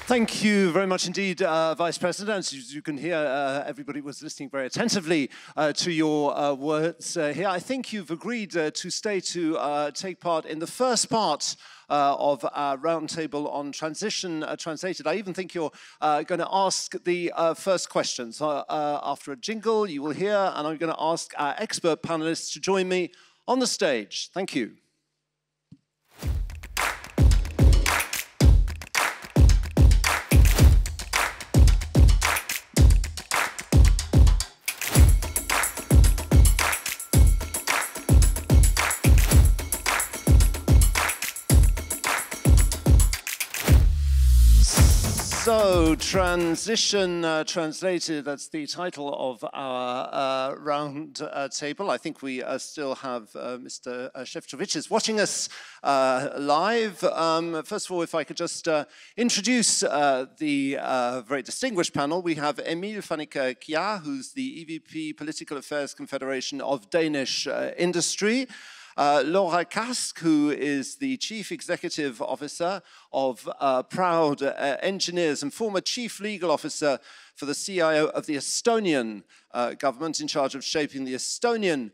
Thank you very much indeed, Vice President. As you can hear, everybody was listening very attentively to your words here. I think you've agreed to stay to take part in the first part of our roundtable on transition translated. I even think you're going to ask the first questions. After a jingle, you will hear, and I'm going to ask our expert panelists to join me on the stage. Thank you. So, Transition Translated, that's the title of our round table. I think we still have Mr. Šefčovič watching us live. First of all, if I could just introduce the very distinguished panel. We have Emil Fanneke-Kjær, who's the EVP Political Affairs Confederation of Danish Industry. Laura Kask, who is the Chief Executive Officer of Proud Engineers and former Chief Legal Officer for the CIO of the Estonian government, in charge of shaping the Estonian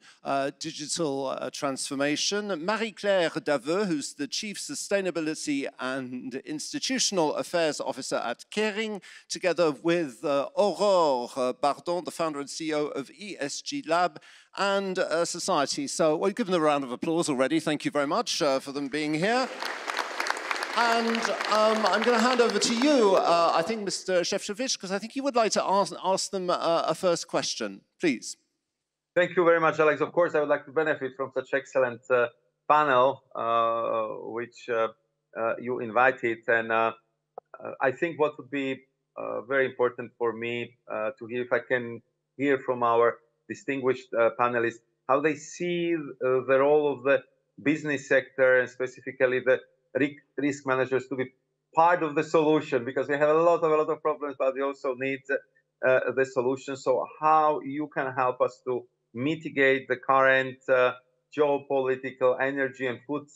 digital transformation. Marie-Claire Daveux, who's the Chief Sustainability and Institutional Affairs Officer at Kering, together with Aurore Bardon, the founder and CEO of ESG Lab and Society. So we've given them a round of applause already. Thank you very much for them being here. And I'm going to hand over to you, I think, Mr. Šefčovič, because I think you would like to ask them a first question. Please. Thank you very much, Alex. Of course, I would like to benefit from such excellent panel, which you invited. And I think what would be very important for me to hear, if I can hear from our distinguished panelists, how they see the role of the business sector and specifically the risk managers to be part of the solution, because we have a lot of problems, but we also need the solution. So how you can help us to mitigate the current geopolitical, energy and food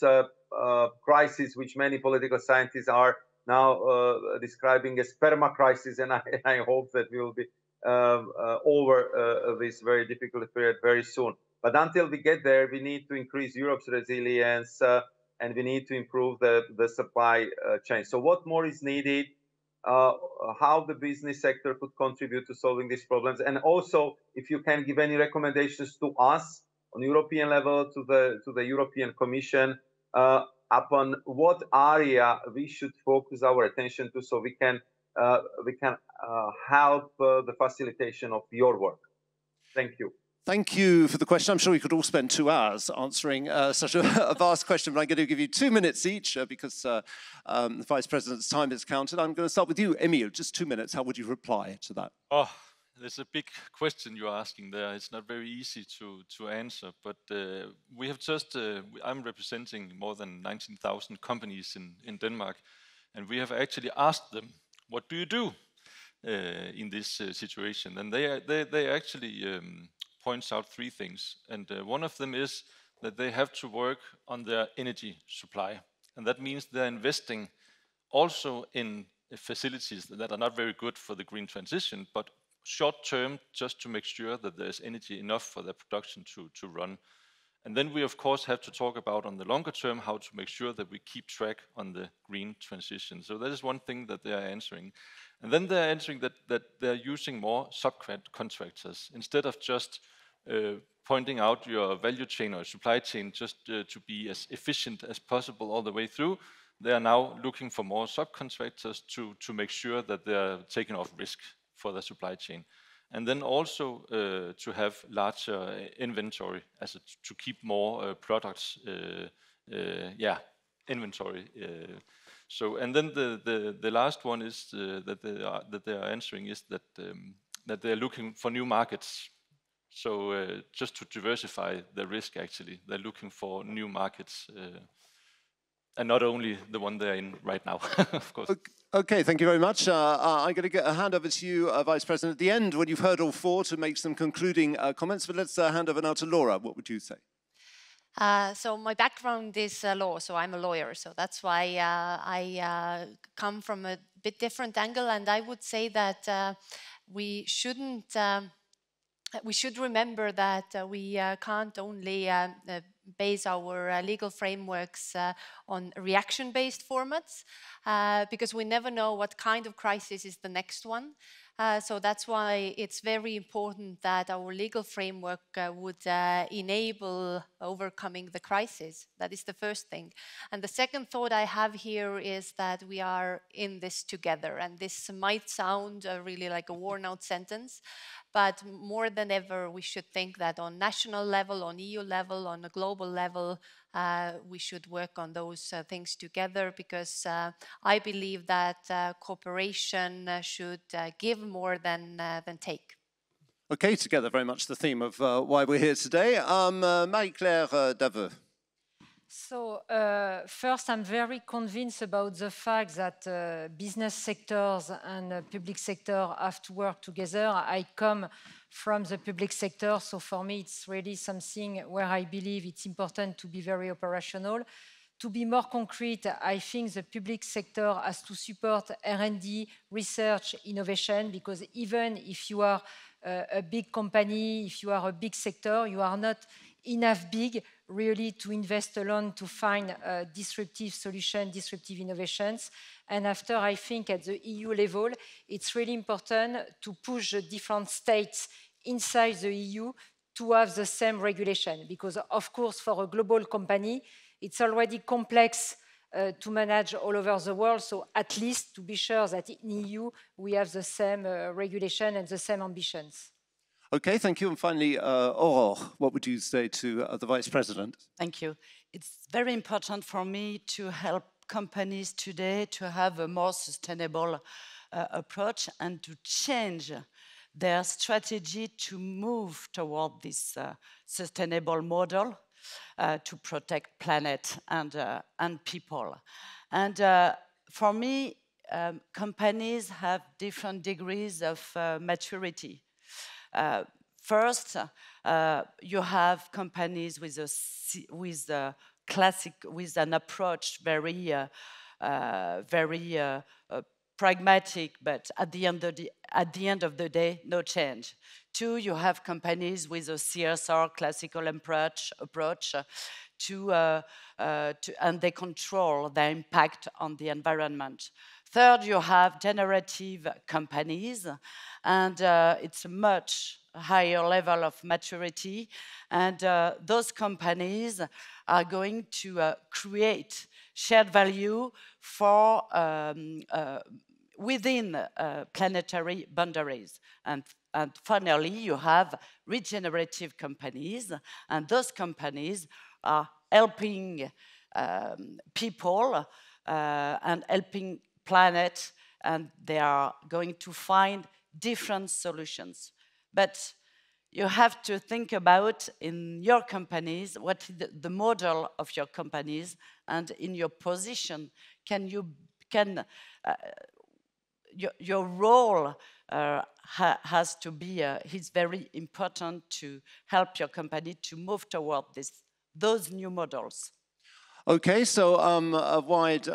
crisis, which many political scientists are now describing as FERMA crisis, and I hope that we will be over this very difficult period very soon. But until we get there, we need to increase Europe's resilience, and we need to improve the supply chain. So what more is needed? How the business sector could contribute to solving these problems, and also if you can give any recommendations to us on European level, to the European Commission, upon what area we should focus our attention to, so we can help the facilitation of your work. Thank you. Thank you for the question. I'm sure we could all spend 2 hours answering such a vast question, but I'm going to give you 2 minutes each because the Vice President's time is counted. I'm going to start with you, Emil. Just 2 minutes. How would you reply to that? Oh, there's a big question you're asking there. It's not very easy to answer, but we have just, I'm representing more than 19,000 companies in Denmark, and we have actually asked them, what do you do in this situation? And they actually points out 3 things, and one of them is that they have to work on their energy supply, and that means they're investing also in facilities that are not very good for the green transition, but short term, just to make sure that there's energy enough for their production to run. And then we of course have to talk about on the longer term how to make sure that we keep track on the green transition. So that is one thing that they are answering. And then they're answering that they're using more subcontractors instead of just pointing out your value chain or supply chain just to be as efficient as possible all the way through. They are now looking for more subcontractors to make sure that they're taking off risk for the supply chain. And then also to have larger inventory, to keep more products, inventory. So, and then the last one is that they are answering is that they are looking for new markets. So just to diversify the risk, actually, they're looking for new markets. And not only the one they're in right now, of course. Okay, thank you very much. I'm going to hand over to you, Vice President, at the end, when you've heard all 4, to make some concluding comments. But let's hand over now to Laura. What would you say? So my background is law, so I'm a lawyer. So that's why I come from a bit different angle, and I would say that we shouldn't. We should remember that we can't only base our legal frameworks on reaction-based formats, because we never know what kind of crisis is the next one. So that's why it's very important that our legal framework would enable overcoming the crisis. That is the first thing. And the second thought I have here is that we are in this together. And this might sound really like a worn-out sentence, but more than ever, we should think that on national level, on EU level, on a global level, we should work on those things together, because I believe that cooperation should give more than take. Okay, together, very much the theme of why we're here today. Marie-Claire Daveux. So first, I'm very convinced about the fact that business sectors and public sector have to work together. I come from the public sector, so for me, it's really something where I believe it's important to be very operational. To be more concrete, I think the public sector has to support R&D, research, innovation, because even if you are a big company, if you are a big sector, you are not enough big really to invest alone to find disruptive solutions, disruptive innovations. And after, I think at the EU level, it's really important to push the different states inside the EU to have the same regulation. Because of course, for a global company, it's already complex to manage all over the world. So at least to be sure that in EU, we have the same regulation and the same ambitions. Okay, thank you. And finally, Aurore, what would you say to the Vice President? Thank you. It's very important for me to help companies today to have a more sustainable approach and to change their strategy to move toward this sustainable model to protect planet and people. And for me, companies have different degrees of maturity. First, you have companies with an approach very pragmatic, but at the end of the day, no change. Two, you have companies with a CSR classical approach and they control the impact on the environment. Third, you have generative companies, and it's a much higher level of maturity. And those companies are going to create shared value for within planetary boundaries. And finally, you have regenerative companies, and those companies are helping people and helping planet, and they are going to find different solutions. But you have to think about in your companies, what is the model of your companies, and in your position, your role has to be, is very important to help your company to move toward those new models. Okay, so a wide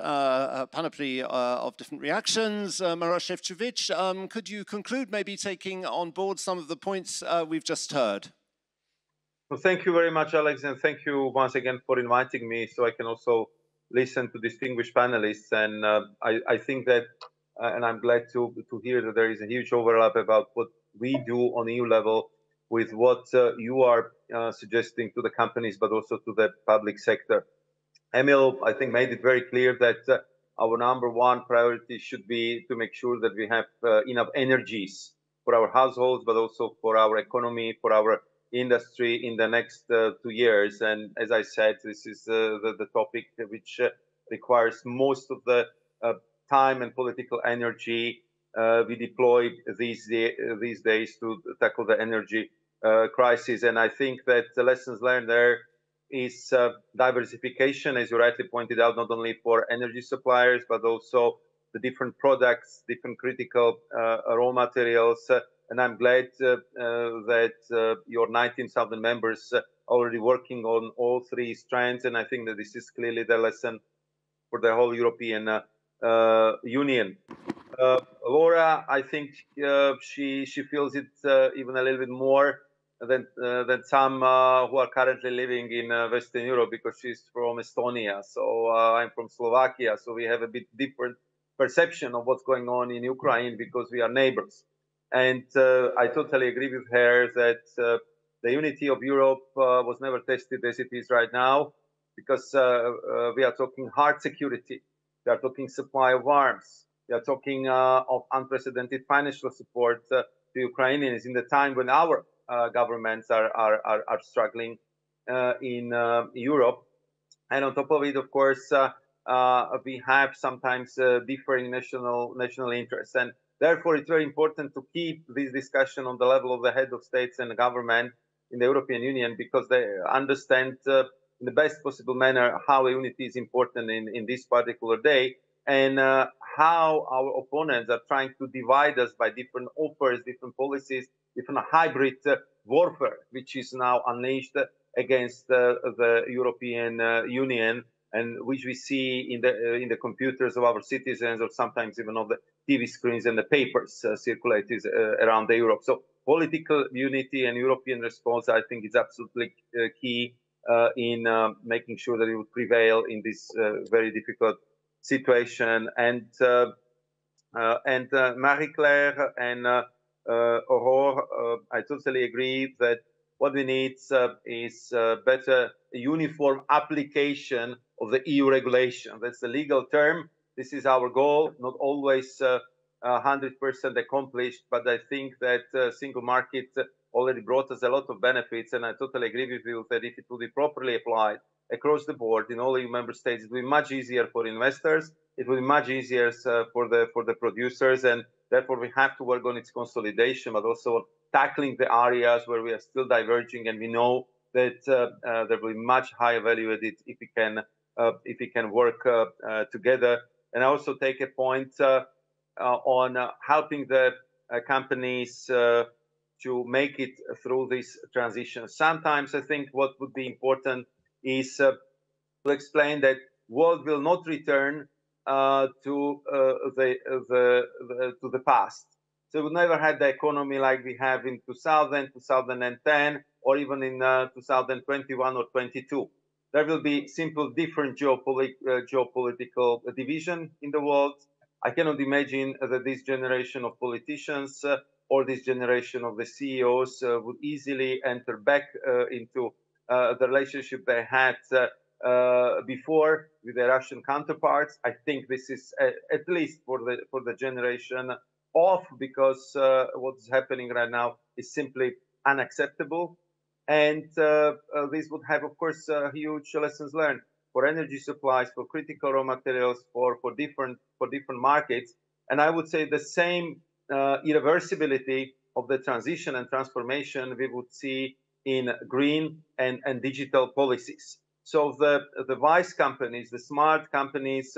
panoply of different reactions. Maroš Šefčovič, could you conclude maybe taking on board some of the points we've just heard? Well, thank you very much, Alex, and thank you once again for inviting me so I can also listen to distinguished panelists. And I think that, and I'm glad to hear that there is a huge overlap about what we do on EU level with what you are suggesting to the companies, but also to the public sector. Emil, I think, made it very clear that our number one priority should be to make sure that we have enough energies for our households, but also for our economy, for our industry in the next 2 years. And as I said, this is the topic which requires most of the time and political energy we deploy these days to tackle the energy crisis. And I think that the lessons learned there is diversification, as you rightly pointed out, not only for energy suppliers, but also the different products, different critical raw materials. And I'm glad that your 19,000 members are already working on all three strands. And I think that this is clearly the lesson for the whole European Union. Laura, I think she feels it even a little bit more than some who are currently living in Western Europe, because she's from Estonia. So I'm from Slovakia, so we have a bit different perception of what's going on in Ukraine because we are neighbors. And I totally agree with her that the unity of Europe was never tested as it is right now, because we are talking hard security, we are talking supply of arms, we are talking of unprecedented financial support to Ukrainians in the time when our governments are struggling in Europe. And on top of it, of course, we have sometimes differing national interests. And therefore, it's very important to keep this discussion on the level of the head of states and government in the European Union, because they understand in the best possible manner how unity is important in this particular day, and how our opponents are trying to divide us by different offers, different policies, different hybrid warfare, which is now unleashed against the European Union, and which we see in the computers of our citizens, or sometimes even on the TV screens and the papers circulated around Europe. So political unity and European response, I think, is absolutely key in making sure that it would prevail in this very difficult situation. And Marie-Claire and Aurore, I totally agree that what we need is better uniform application of the EU regulation. That's the legal term. This is our goal, not always 100% accomplished, but I think that single market already brought us a lot of benefits, and I totally agree with you that if it will be properly applied across the board in all EU member states, it will be much easier for investors, it will be much easier for the producers, and therefore we have to work on its consolidation, but also tackling the areas where we are still diverging, and we know that there will be much higher value added if we can work together. And I also take a point on helping the companies to make it through this transition. Sometimes I think what would be important is to explain that world will not return to the past. So we never had the economy like we have in 2000, 2010, or even in 2021 or 22. There will be simple different geopolitical division in the world. I cannot imagine that this generation of politicians or this generation of the CEOs would easily enter back into the relationship they had before with their Russian counterparts. I think this is at least for the generation off, because what's happening right now is simply unacceptable. And this would have, of course, huge lessons learned for energy supplies, for critical raw materials, for different markets. And I would say the same irreversibility of the transition and transformation we would see in green and digital policies. So the wise companies, the smart companies,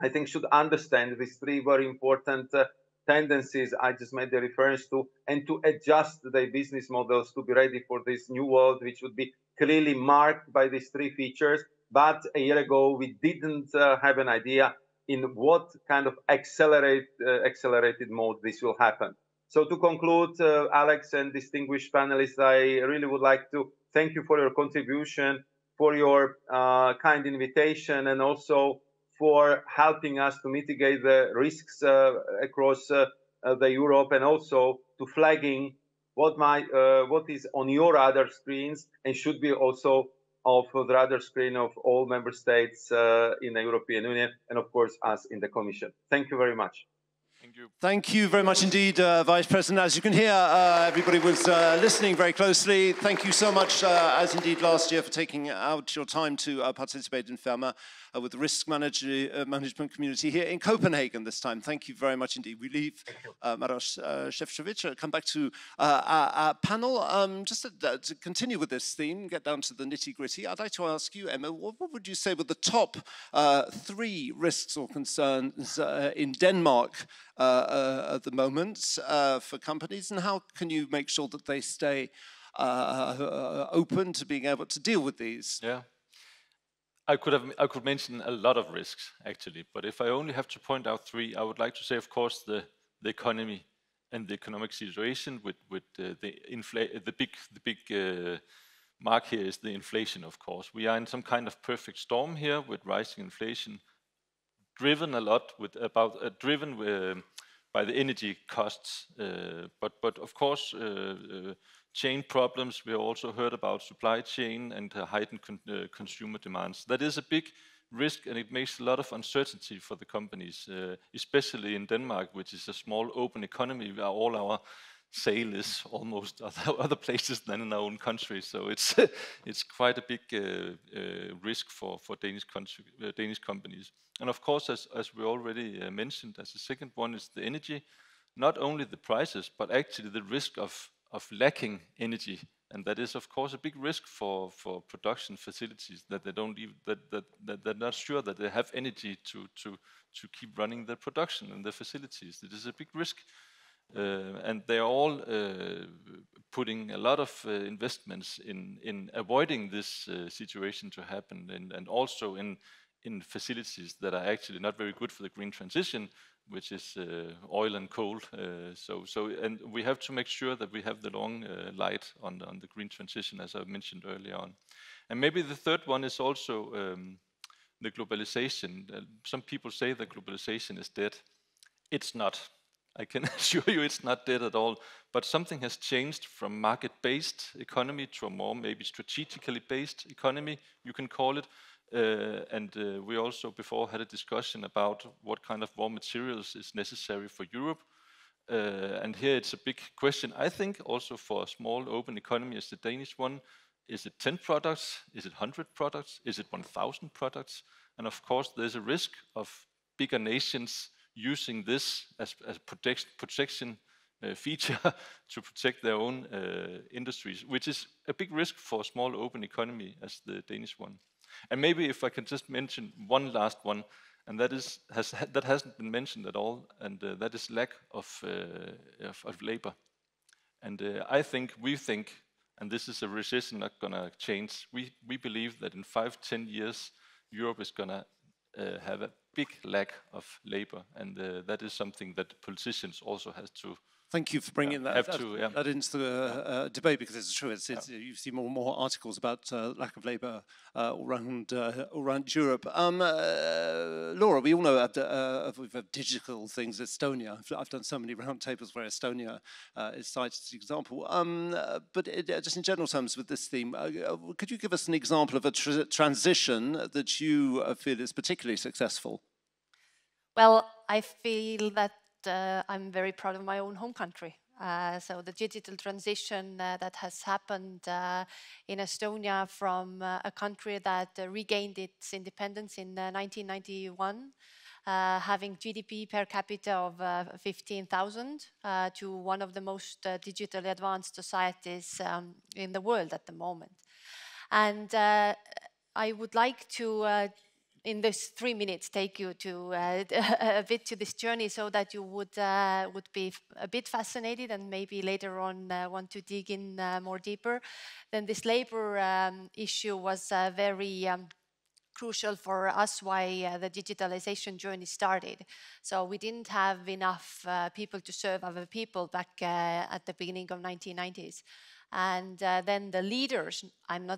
I think should understand these three very important tendencies I just made the reference to, and to adjust their business models to be ready for this new world, which would be clearly marked by these three features. But a year ago, we didn't have an idea in what kind of accelerated mode this will happen. So to conclude, Alex and distinguished panelists, I really would like to thank you for your contribution, for your kind invitation, and also for helping us to mitigate the risks across the Europe, and also to flagging what is on your radar screens and should be also of the radar screen of all member states in the European Union, and of course us in the Commission. Thank you very much. Thank you. Thank you very much indeed, Vice President. As you can hear, everybody was listening very closely. Thank you so much, as indeed last year, for taking out your time to participate in FERMA with the risk management community here in Copenhagen this time. Thank you very much indeed. We leave Maros Šefčovič, come back to our panel. Just to continue with this theme, get down to the nitty-gritty, I'd like to ask you, Emma, what would you say were the top 3 risks or concerns in Denmark at the moment for companies, and how can you make sure that they stay open to being able to deal with these? Yeah, I could mention a lot of risks actually, but if I only have to point out three, I would like to say, of course, the economy and the economic situation with the big mark here is the inflation. Of course, we are in some kind of perfect storm here with rising inflation, driven a lot by the energy costs, but of course chain problems. We also heard about supply chain and heightened consumer demands. That is a big risk, and it makes a lot of uncertainty for the companies, especially in Denmark, which is a small open economy where all our sale is almost other places than in our own country. So it's quite a big risk for Danish companies. And of course, as we already mentioned, as the second one is the energy, not only the prices, but actually the risk of lacking energy. And that is, of course, a big risk for production facilities, that they don't even, that they're not sure that they have energy to keep running their production and their facilities. It is a big risk. And they are all putting a lot of investments in avoiding this situation to happen, and also in facilities that are actually not very good for the green transition, which is oil and coal. And we have to make sure that we have the long light on the green transition, as I mentioned earlier on. And maybe the third one is also the globalization. Some people say that globalization is dead. It's not. I can assure you it's not dead at all, but something has changed from market-based economy to a more maybe strategically based economy, you can call it. And we also before had a discussion about what kind of raw materials is necessary for Europe. And here it's a big question, I think, also for a small open economy as the Danish one. Is it 10 products? Is it 100 products? Is it 1,000 products? And of course, there's a risk of bigger nations using this as protection feature to protect their own industries, which is a big risk for a small open economy as the Danish one. And maybe if I can just mention one last one, and that hasn't been mentioned at all, and that is lack of labor. And we think, and this is a recession not gonna change. We believe that in 5-10 years, Europe is gonna have a big lack of labor, and that is something that politicians also has to. Thank you for bringing that into the debate, because it's true. You see more and more articles about lack of labour all around Europe. Laura, we all know we've had digital things. Estonia. I've done so many roundtables where Estonia is cited as an example. But just in general terms with this theme, could you give us an example of a transition that you feel is particularly successful? Well, I feel that I'm very proud of my own home country. So the digital transition that has happened in Estonia from a country that regained its independence in 1991, having GDP per capita of 15,000 to one of the most digitally advanced societies in the world at the moment. And I would like to in this 3 minutes take you to a bit to this journey, so that you would be a bit fascinated and maybe later on want to dig in more deeper. Then this labor issue was very crucial for us, why the digitalization journey started. So we didn't have enough people to serve other people back at the beginning of 1990s. And then the leaders, and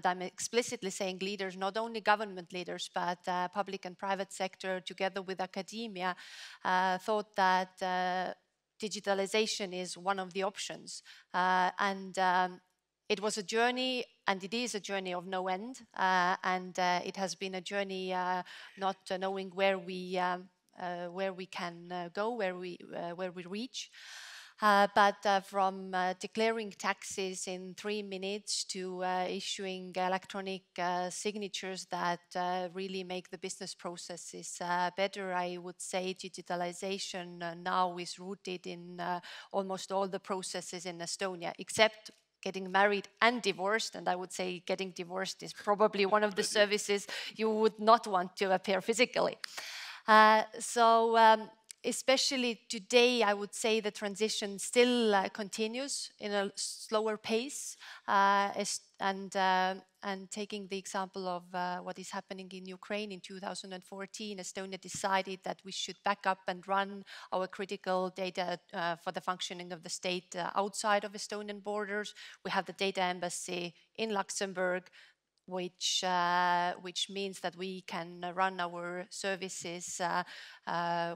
I'm explicitly saying leaders, not only government leaders, but public and private sector together with academia, thought that digitalization is one of the options. It was a journey, and it is a journey of no end. And it has been a journey not knowing where we can go, where we reach. But from declaring taxes in 3 minutes to issuing electronic signatures that really make the business processes better, I would say digitalization now is rooted in almost all the processes in Estonia, except getting married and divorced. And I would say getting divorced is probably one of the services you would not want to appear physically. Especially today, I would say the transition still continues in a slower pace. And taking the example of what is happening in Ukraine in 2014, Estonia decided that we should back up and run our critical data for the functioning of the state outside of Estonian borders. We have the data embassy in Luxembourg, which means that we can run our services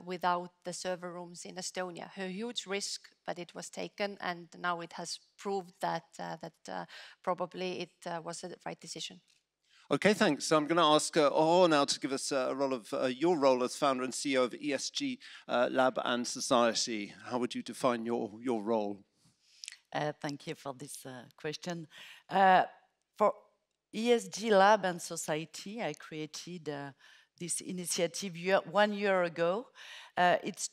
without the server rooms in Estonia. A huge risk, but it was taken, and now it has proved that probably it was the right decision. Okay, thanks. So I'm going to ask Aurore now to give us a role of your role as founder and CEO of ESG Lab and Society. How would you define your role? Thank you for this question. For ESG Lab and Society, I created this initiative 1 year ago. It's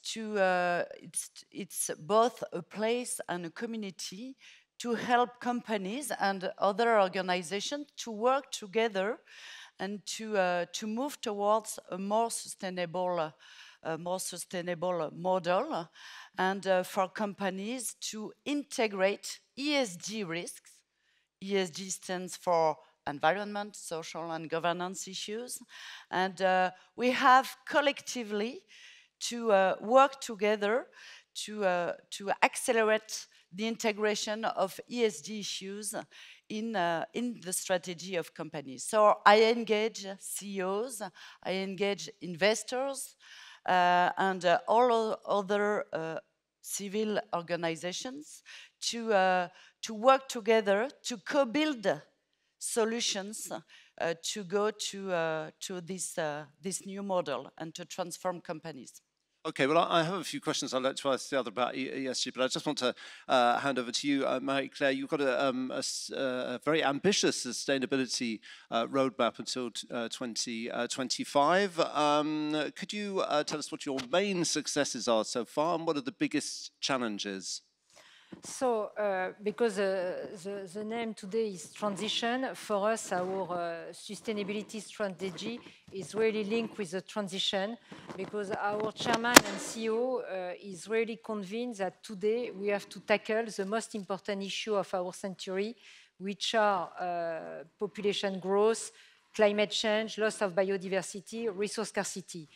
both a place and a community to help companies and other organizations to work together and to move towards a more sustainable model, and for companies to integrate ESG risks. ESG stands for environment, social and governance issues, and we have collectively to work together to accelerate the integration of ESG issues in the strategy of companies. So I engage CEOs, I engage investors, and all other civil organizations to work together to co-build solutions to go to this new model and to transform companies. Okay, well, I have a few questions I'd like to ask the other about ESG, but I just want to hand over to you, Marie-Claire. You've got a very ambitious sustainability roadmap until 2025. Could you tell us what your main successes are so far, and what are the biggest challenges? So, because the name today is transition, for us, our sustainability strategy is really linked with the transition, because our chairman and CEO is really convinced that today we have to tackle the most important issue of our century, which are population growth, climate change, loss of biodiversity, resource scarcity.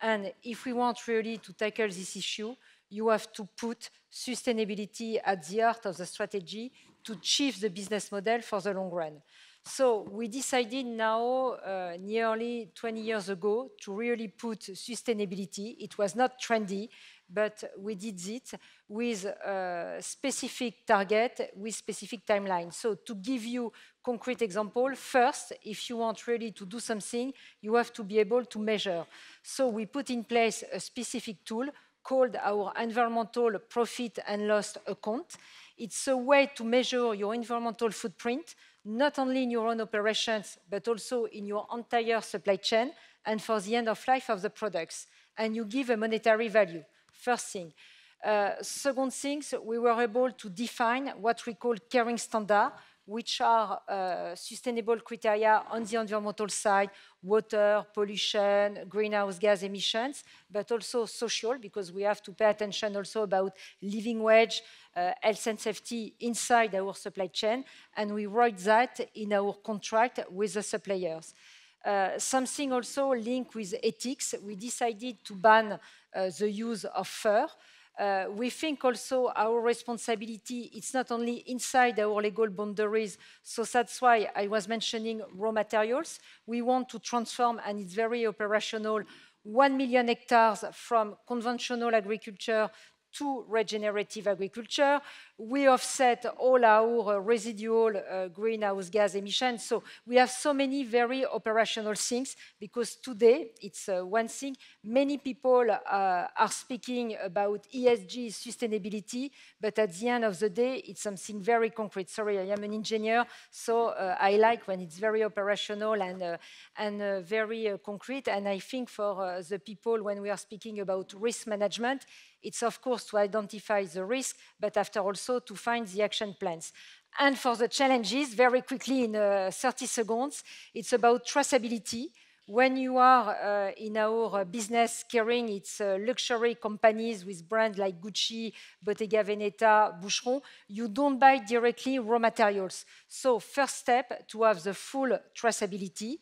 And if we want really to tackle this issue, you have to put sustainability at the heart of the strategy to achieve the business model for the long run. So we decided now, nearly 20 years ago, to really put sustainability. It was not trendy, but we did it with a specific target, with specific timeline. So to give you concrete example, first, if you want really to do something, you have to be able to measure. So we put in place a specific tool called our environmental profit and loss account. It's a way to measure your environmental footprint, not only in your own operations, but also in your entire supply chain and for the end of life of the products. And you give a monetary value, first thing. Second thing, we were able to define what we call caring standard, which are sustainable criteria on the environmental side, water, pollution, greenhouse gas emissions, but also social, because we have to pay attention also about living wage, health and safety inside our supply chain, and we write that in our contract with the suppliers. Something also linked with ethics, we decided to ban the use of fur. We think also our responsibility, it's not only inside our legal boundaries, so that's why I was mentioning raw materials. We want to transform, and it's very operational, 1 million hectares from conventional agriculture to regenerative agriculture. We offset all our residual greenhouse gas emissions. So we have so many very operational things, because today it's one thing. Many people are speaking about ESG sustainability, but at the end of the day, it's something very concrete. Sorry, I am an engineer, so I like when it's very operational and very concrete. And I think for the people, when we are speaking about risk management, it's of course to identify the risk, but after also to find the action plans. And for the challenges, very quickly in 30 seconds, it's about traceability. When you are in our business Kering, it's luxury companies with brands like Gucci, Bottega Veneta, Boucheron. You don't buy directly raw materials. So first step, to have the full traceability.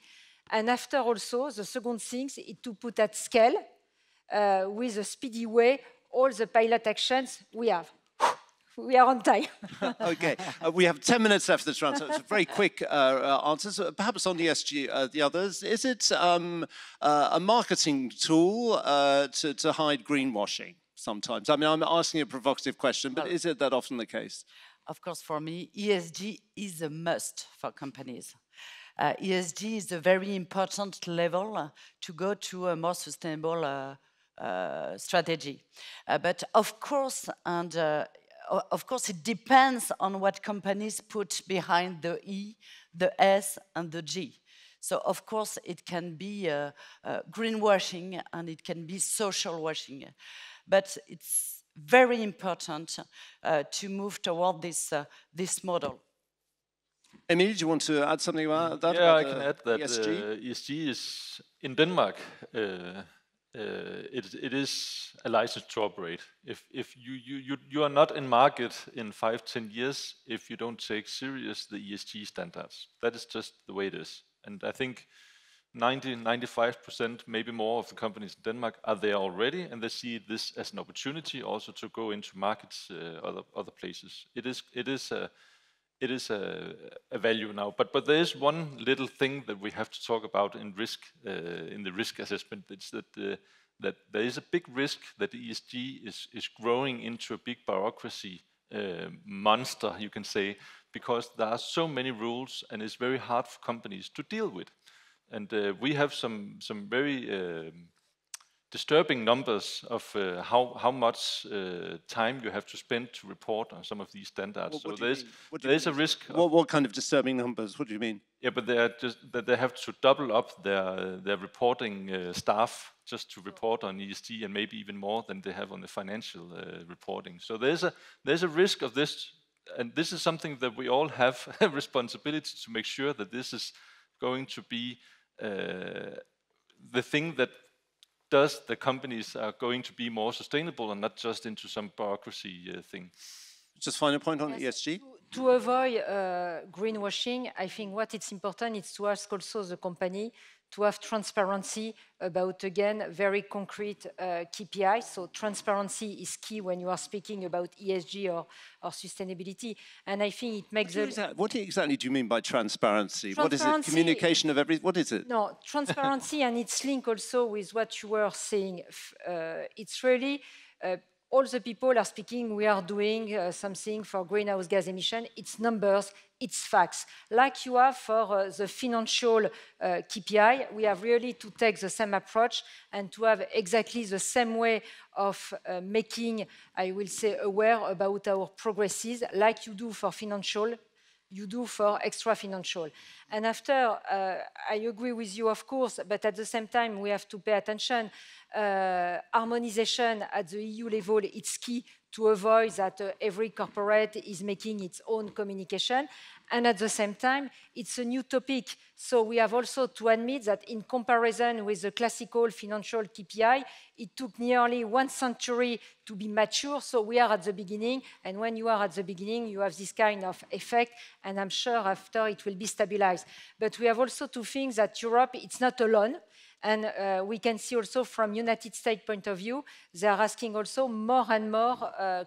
And after also, the second thing is to put at scale with a speedy way all the pilot actions we have. We are on time. Okay, we have 10 minutes left this round, so it's a very quick answers. Perhaps on ESG, the others. Is it a marketing tool to hide greenwashing sometimes? I mean, I'm asking a provocative question, but is it that often the case? Of course, for me, ESG is a must for companies. ESG is a very important level to go to a more sustainable strategy. But of course, of course, it depends on what companies put behind the E, the S, and the G. So, of course, it can be greenwashing and it can be social washing. But it's very important to move toward this model. Emile, do you want to add something about that? Yeah, I can add that ESG? ESG is, in Denmark, it is a license to operate. If you are not in market in 5-10 years if you don't take serious the ESG standards. That is just the way it is. And I think 90-95%, maybe more of the companies in Denmark are there already, and they see this as an opportunity also to go into markets other places. It is a value now, but there is one little thing that we have to talk about in risk, in the risk assessment. It's that there is a big risk that the ESG is growing into a big bureaucracy monster, you can say, because there are so many rules and it's very hard for companies to deal with. And we have some very disturbing numbers of how much time you have to spend to report on some of these standards. So there is a risk. What kind of disturbing numbers? What do you mean? Yeah, but they are just that they have to double up their reporting staff just to report on ESG, and maybe even more than they have on the financial reporting. So there's a risk of this, and this is something that we all have a responsibility to make sure that this is going to be the thing that does the companies are going to be more sustainable and not just into some bureaucracy thing. Just final point on ESG. To avoid greenwashing, I think what it's important is to ask also the company to have transparency about, again, very concrete KPIs. So transparency is key when you are speaking about ESG or sustainability. And I think it makes what exactly do you mean by transparency? What is it? Communication of what is it? No, transparency, and it's linked also with what you were saying. It's really all the people are speaking, we are doing something for greenhouse gas emission. It's numbers, it's facts. Like you have for the financial KPI, we have really to take the same approach and to have exactly the same way of making, I will say, aware about our progresses, like you do for financial, you do for extra financial. And after, I agree with you, of course, but at the same time, we have to pay attention. Harmonization at the EU level, it's key to avoid that every corporate is making its own communication. And at the same time, it's a new topic. So we have also to admit that in comparison with the classical financial KPI, it took nearly 1 century to be mature. So we are at the beginning. And when you are at the beginning, you have this kind of effect. And I'm sure after it will be stabilized. But we have also to think that Europe, it's not alone. And we can see also from United States point of view, they are asking also more and more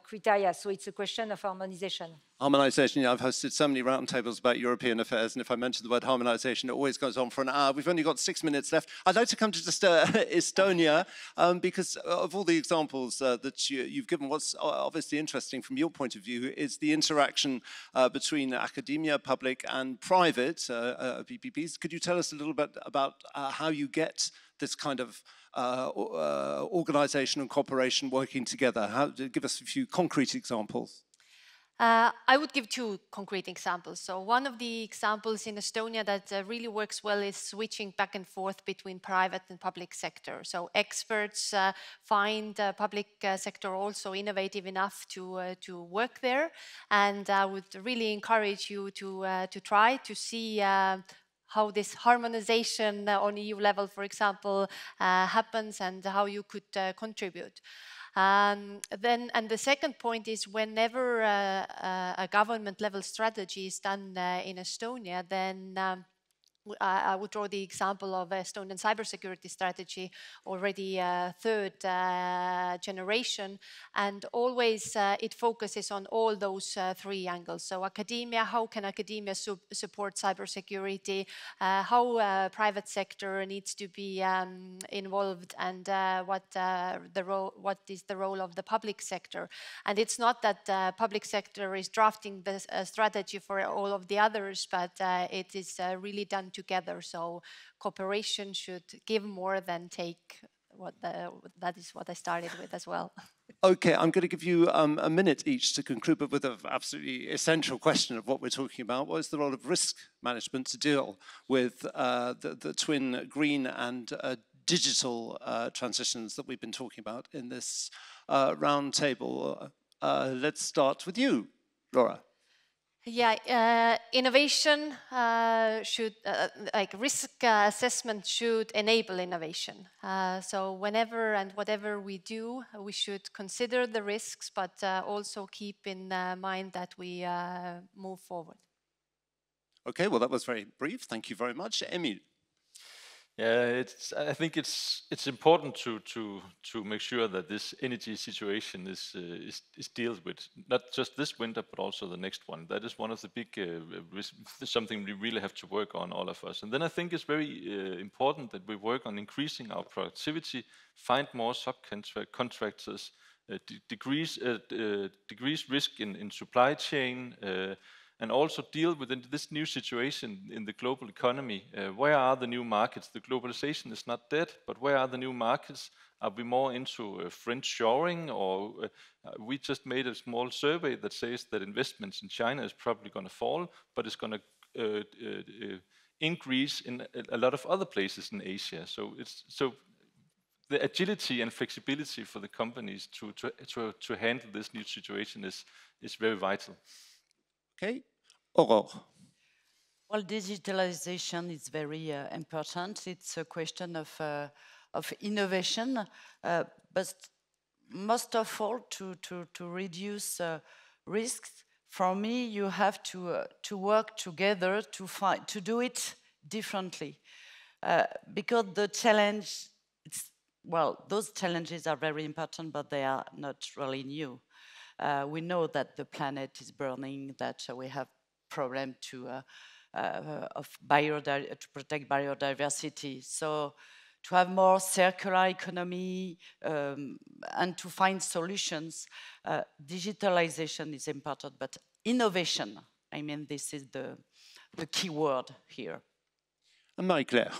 criteria. So it's a question of harmonization. Harmonization, I've hosted so many roundtables about European affairs, and if I mention the word harmonization, it always goes on for an hour. We've only got 6 minutes left. I'd like to come to just Estonia, because of all the examples that you've given, what's obviously interesting from your point of view is the interaction between academia, public, and private PPPs. Could you tell us a little bit about how you get this kind of organization and cooperation working together? Give us a few concrete examples. I would give 2 concrete examples. So one of the examples in Estonia that really works well is switching back and forth between private and public sector. So experts find public sector also innovative enough to work there. And I would really encourage you to try to see how this harmonization on EU level, for example, happens and how you could contribute. And the second point is whenever a government level strategy is done in Estonia, then I would draw the example of Estonian cybersecurity strategy, already third generation, and always it focuses on all those three angles. So academia, how can academia support cybersecurity, how private sector needs to be involved, and what is the role of the public sector. And it's not that public sector is drafting the strategy for all of the others, but it is really done together. So cooperation should give more than take. That is what I started with as well. Okay, I'm going to give you a minute each to conclude, but with an absolutely essential question of what we're talking about. What is the role of risk management to deal with the twin green and digital transitions that we've been talking about in this round table? Let's start with you, Laura. Yeah, innovation should, like risk assessment should enable innovation. So whenever and whatever we do, we should consider the risks, but also keep in mind that we move forward. Okay, well, that was very brief. Thank you very much. Emil. Yeah, I think it's important to make sure that this energy situation is dealt with, not just this winter but also the next one. That is one of the big something we really have to work on, all of us. And then I think it's very important that we work on increasing our productivity, find more subcontractors, decrease risk in supply chain. And also deal with this new situation in the global economy. Where are the new markets? The globalization is not dead, but where are the new markets? Are we more into French shoring, or we just made a small survey that says that investments in China is probably going to fall, but it's going to increase in a lot of other places in Asia. So the agility and flexibility for the companies to handle this new situation is very vital. Okay, Aurore. Well, digitalization is very important. It's a question of innovation, but most of all, to reduce risks. For me, you have to work together to do it differently, because the challenge, those challenges are very important, but they are not really new. We know that the planet is burning, that we have problem to protect biodiversity. So to have more circular economy and to find solutions, digitalization is important, but innovation, I mean, this is the key word here. And Marie-Claire.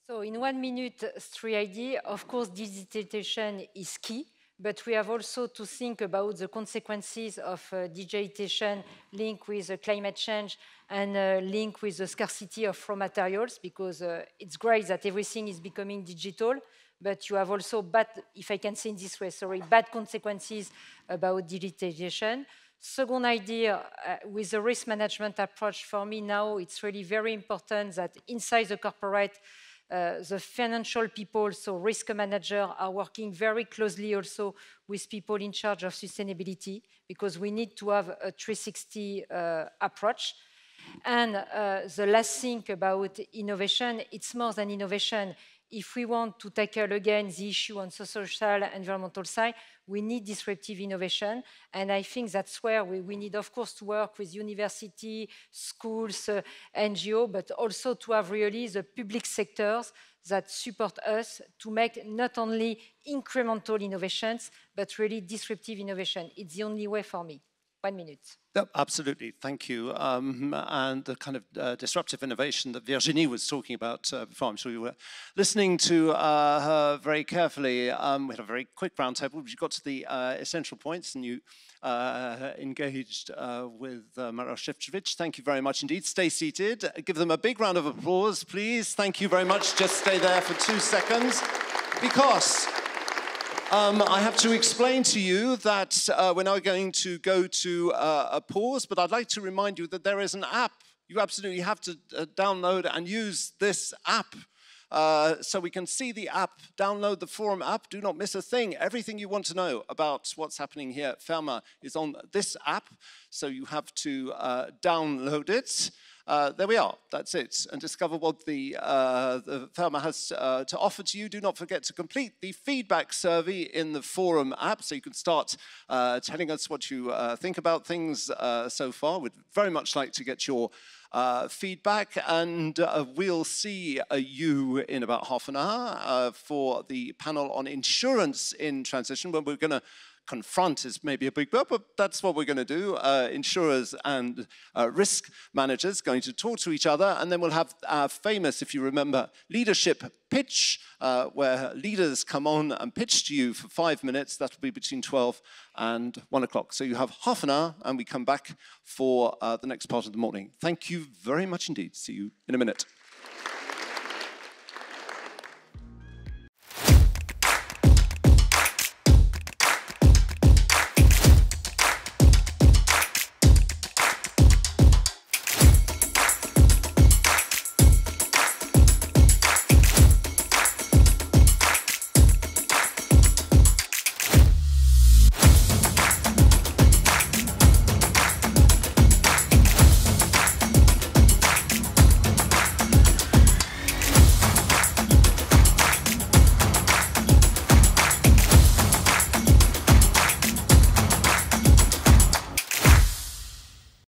So in 1 minute, 3 ideas. Of course, digitalization is key. But we have also to think about the consequences of digitization linked with climate change and linked with the scarcity of raw materials, because it's great that everything is becoming digital, but you have also bad, if I can say in this way, bad consequences about digitization. Second idea, with the risk management approach, for me now, it's really very important that inside the corporate, the financial people, so risk managers, are working very closely also with people in charge of sustainability, because we need to have a 360 approach. And the last thing about innovation, it's more than innovation. If we want to tackle again the issue on social, environmental side, we need disruptive innovation. And I think that's where we need, of course, to work with university, schools, NGO, but also to have really the public sectors that support us to make not only incremental innovations, but really disruptive innovation. It's the only way for me. 1 minute. Yep, absolutely, thank you. And the kind of disruptive innovation that Virginie was talking about before, I'm sure you were listening to her very carefully. We had a very quick roundtable. You got to the essential points and you engaged with Maroš Šefčovič. Thank you very much indeed. Stay seated. Give them a big round of applause, please. Thank you very much. Just stay there for 2 seconds, because I have to explain to you that we're now going to go to a pause, but I'd like to remind you that there is an app you absolutely have to download and use this app. So we can see the app, download the forum app, do not miss a thing. Everything you want to know about what's happening here at FERMA is on this app, so you have to download it. There we are, that's it. And discover what the FERMA has to offer to you. Do not forget to complete the feedback survey in the forum app, so you can start telling us what you think about things so far. We'd very much like to get your feedback, and we'll see you in about half an hour for the panel on insurance in transition, where we're going to confront is maybe a big word, but that's what we're going to do. Insurers and risk managers going to talk to each other, and then we'll have our famous, if you remember, leadership pitch, where leaders come on and pitch to you for 5 minutes. That will be between 12 and 1 o'clock. So you have half an hour, and we come back for the next part of the morning. Thank you very much indeed. See you in a minute.